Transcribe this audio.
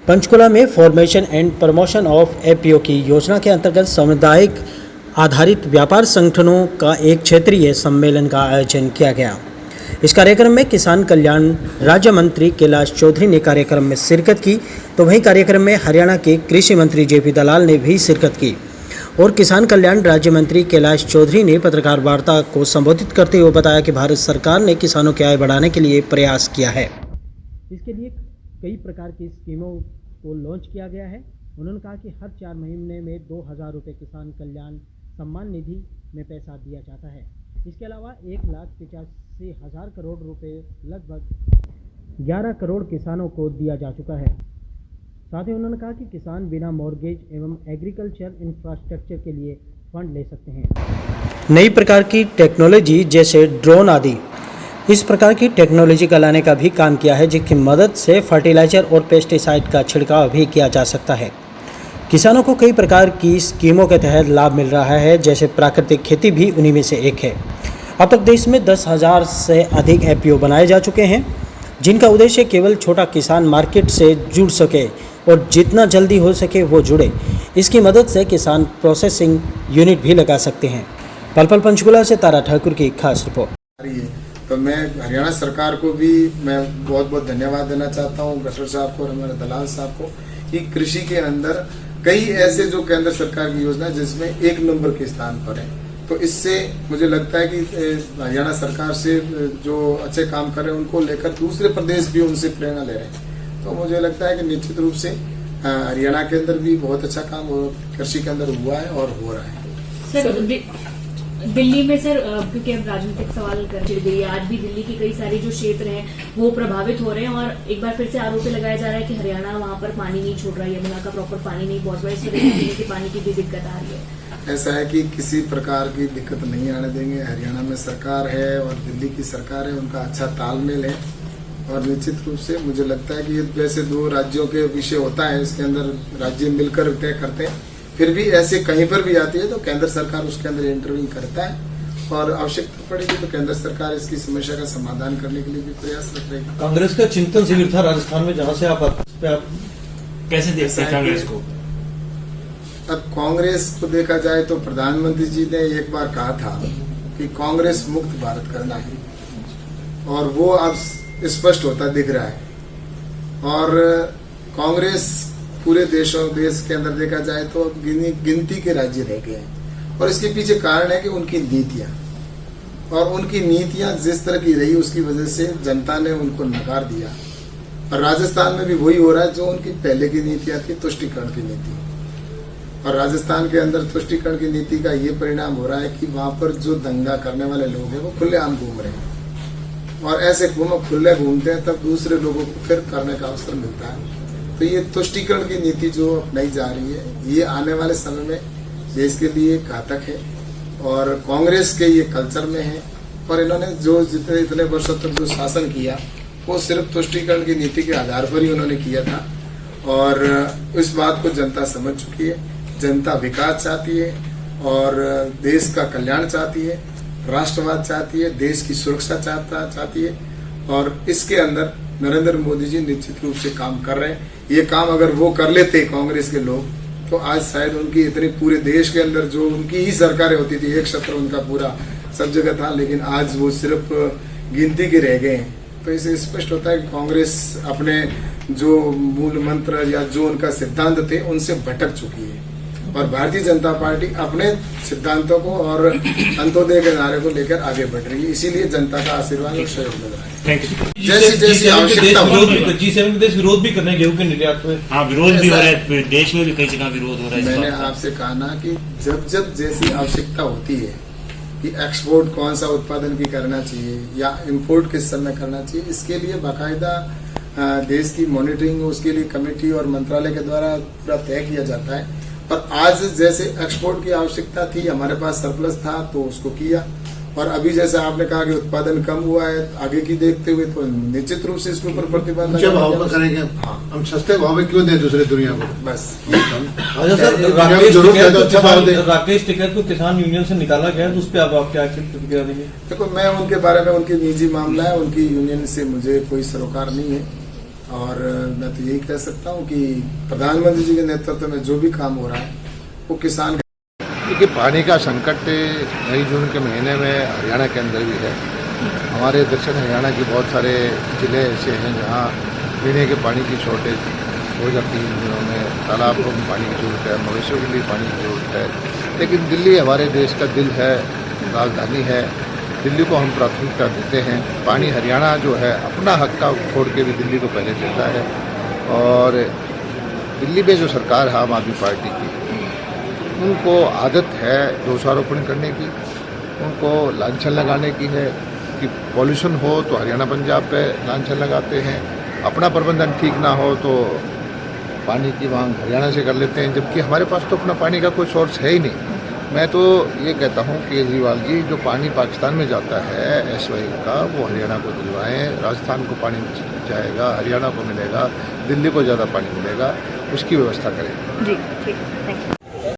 पंचकुला में formation and promotion of APO की योजना के अंतर्गत सामुदायिक आधारित व्यापार संगठनों का एक क्षेत्रीय सम्मेलन का आयोजन किया गया। इस कार्यक्रम में किसान कल्याण राज्य मंत्री कैलाश चौधरी ने कार्यक्रम में शिरकत की, तो वहीं कार्यक्रम में हरियाणा के कृषि मंत्री जेपी दलाल ने भी शिरकत की और किसान कल्याण राज्य मंत्री कैलाश चौधरी ने पत्रकार वार्ता को संबोधित करते हुए बताया कि भारत सरकार ने किसानों की आय बढ़ाने के लिए प्रयास किया है। इसके लिए कई प्रकार की स्कीमों को लॉन्च किया गया है। उन्होंने कहा कि हर 4 महीने में 2,000 रुपये किसान कल्याण सम्मान निधि में पैसा दिया जाता है। इसके अलावा 1,85,000 करोड़ रुपए लगभग 11 करोड़ किसानों को दिया जा चुका है। साथ ही उन्होंने कहा कि किसान बिना मॉर्गेज एवं एग्रीकल्चर इंफ्रास्ट्रक्चर के लिए फंड ले सकते हैं। नई प्रकार की टेक्नोलॉजी जैसे ड्रोन आदि इस प्रकार की टेक्नोलॉजी का लाने का भी काम किया है, जिसकी मदद से फर्टिलाइजर और पेस्टिसाइड का छिड़काव भी किया जा सकता है। किसानों को कई प्रकार की स्कीमों के तहत लाभ मिल रहा है, जैसे प्राकृतिक खेती भी उन्हीं में से एक है। अब तक देश में 10,000 से अधिक एपीओ बनाए जा चुके हैं, जिनका उद्देश्य केवल छोटा किसान मार्केट से जुड़ सके और जितना जल्दी हो सके वो जुड़े। इसकी मदद से किसान प्रोसेसिंग यूनिट भी लगा सकते हैं। पल पंचकुला से तारा ठाकुर की खास रिपोर्ट। तो मैं हरियाणा सरकार को भी मैं बहुत बहुत धन्यवाद देना चाहता हूँ, गठर साहब को और हमारे दलाल साहब को, कि कृषि के अंदर कई ऐसे जो केंद्र सरकार की योजना जिसमें 1 नंबर के स्थान पर है। तो इससे मुझे लगता है कि हरियाणा सरकार से जो अच्छे काम कर रहे हैं उनको लेकर दूसरे प्रदेश भी उनसे प्रेरणा ले रहे हैं। तो मुझे लगता है कि निश्चित रूप से हरियाणा के अंदर भी बहुत अच्छा काम कृषि के अंदर हुआ है और हो रहा है। सर, दिल्ली में सर, क्योंकि अब राजनीतिक सवाल कर दिए, आज भी दिल्ली के कई सारे जो क्षेत्र हैं वो प्रभावित हो रहे हैं और एक बार फिर से आरोप लगाया जा रहा है कि हरियाणा वहां पर पानी नहीं छोड़ रहा है, यमुना का प्रॉपर पानी नहीं पहुंच रहा है, इससे पीने के पानी की भी दिक्कत आ रही है। ऐसा है कि किसी प्रकार की दिक्कत नहीं आने देंगे। हरियाणा में सरकार है और दिल्ली की सरकार है, उनका अच्छा तालमेल है और निश्चित रूप से मुझे लगता है कि वैसे 2 राज्यों के विषय होता है, इसके अंदर राज्य मिलकर तय करते हैं, फिर भी ऐसे कहीं पर भी आती है तो केंद्र सरकार उसके अंदर इंटरव्यू करता है और आवश्यकता पड़ेगी तो केंद्र सरकार इसकी समस्या का समाधान करने के लिए भी प्रयास कर रही है। कांग्रेस का चिंतन शिविर था राजस्थान में, जहां से आप कैसे देखते हैं कांग्रेस को? अब कांग्रेस को देखा जाए तो प्रधानमंत्री जी ने एक बार कहा था कि कांग्रेस मुक्त भारत करना है और वो अब स्पष्ट होता दिख रहा है। और कांग्रेस पूरे देश के अंदर देखा जाए तो अब गिनती के राज्य रह गए हैं और इसके पीछे कारण है कि उनकी नीतियां जिस तरह की रही उसकी वजह से जनता ने उनको नकार दिया। और राजस्थान में भी वही हो रहा है जो उनकी पहले की नीतियां थी, तुष्टीकरण की नीति। और राजस्थान के अंदर तुष्टीकरण की नीति का ये परिणाम हो रहा है कि वहां पर जो दंगा करने वाले लोग हैं वो खुलेआम घूम रहे हैं और ऐसे खुले घूमते हैं तब दूसरे लोगों को फिर करने का अवसर मिलता है। तो ये तुष्टीकरण की नीति जो अपनाई जा रही है ये आने वाले समय में देश के लिए घातक है और कांग्रेस के ये कल्चर में है। और इन्होंने जो इतने वर्षों तक जो शासन किया वो सिर्फ तुष्टीकरण की नीति के आधार पर ही उन्होंने किया था और इस बात को जनता समझ चुकी है। जनता विकास चाहती है और देश का कल्याण चाहती है, राष्ट्रवाद चाहती है, देश की सुरक्षा चाहती है और इसके अंदर नरेंद्र मोदी जी निश्चित रूप से काम कर रहे हैं। ये काम अगर वो कर लेते कांग्रेस के लोग तो आज शायद उनकी इतने पूरे देश के अंदर जो उनकी ही सरकारें होती थी, एक क्षेत्र उनका पूरा सब जगह था, लेकिन आज वो सिर्फ गिनती के रह गए हैं। तो इसे स्पष्ट होता है कि कांग्रेस अपने जो मूल मंत्र या जो उनका सिद्धांत थे उनसे भटक चुकी है और भारतीय जनता पार्टी अपने सिद्धांतों को और अंत्योदय के नारे को लेकर आगे बढ़ रही है। इसीलिए जनता का आशीर्वाद और सहयोग मिल रहा है। जैसी आवश्यकता G7 के देश विरोध भी करने हैं गेहूं के निर्यात में। हाँ, विरोध भी हो रहा है, देश में भी कई जगह विरोध हो रहा है। मैंने आपसे कहा ना कि जब जैसी आवश्यकता होती है कि एक्सपोर्ट कौन सा उत्पादन की करना चाहिए या इम्पोर्ट किस समय करना चाहिए, इसके लिए बाकायदा देश की मॉनिटरिंग उसके लिए कमेटी और मंत्रालय के द्वारा पूरा तय किया जाता है। पर आज जैसे एक्सपोर्ट की आवश्यकता थी, हमारे पास सरप्लस था तो उसको किया और अभी जैसे आपने कहा कि उत्पादन कम हुआ है आगे की देखते हुए तो निश्चित रूप से इसके ऊपर प्रतिबंध भाव पर करेंगे। हाँ, हम सस्ते भाव में क्यों दें दूसरे दुनिया को? बस राकेश टिकैत को किसान यूनियन से निकाला गया तो उस पर आप क्या प्रतिक्रिया देंगे? देखो, मैं उनके बारे में उनकी निजी मामला है, उनकी यूनियन से मुझे कोई सरोकार नहीं है और मैं तो यही कह सकता हूँ कि प्रधानमंत्री जी के नेतृत्व में जो भी काम हो रहा है वो किसान देखिए, पानी का संकट मई जून के महीने में हरियाणा के अंदर भी है। हमारे दक्षिण हरियाणा के बहुत सारे जिले ऐसे हैं जहाँ पीने के पानी की शॉर्टेज हो जाती है। इन दिनों में तालाबों में पानी की जरूरत है, मवेशियों के लिए पानी की जरूरत है। लेकिन दिल्ली हमारे देश का दिल है, राजधानी है। दिल्ली को हम प्राथमिकता देते हैं। पानी हरियाणा जो है अपना हक का छोड़ के भी दिल्ली को पहले देता है। और दिल्ली में जो सरकार है आम आदमी पार्टी की, उनको आदत है दोषारोपण करने की, उनको लांछन लगाने की है कि पॉल्यूशन हो तो हरियाणा पंजाब पे लांछन लगाते हैं, अपना प्रबंधन ठीक ना हो तो पानी की मांग हरियाणा से कर लेते हैं, जबकि हमारे पास तो अपना पानी का कोई सोर्स है ही नहीं। मैं तो ये कहता हूँ केजरीवाल जी, जो पानी पाकिस्तान में जाता है एसवाई का, वो हरियाणा को दिलवाएं। राजस्थान को पानी जाएगा, हरियाणा को मिलेगा, दिल्ली को ज़्यादा पानी मिलेगा, उसकी व्यवस्था करें। जी ठीक, थैंक यू।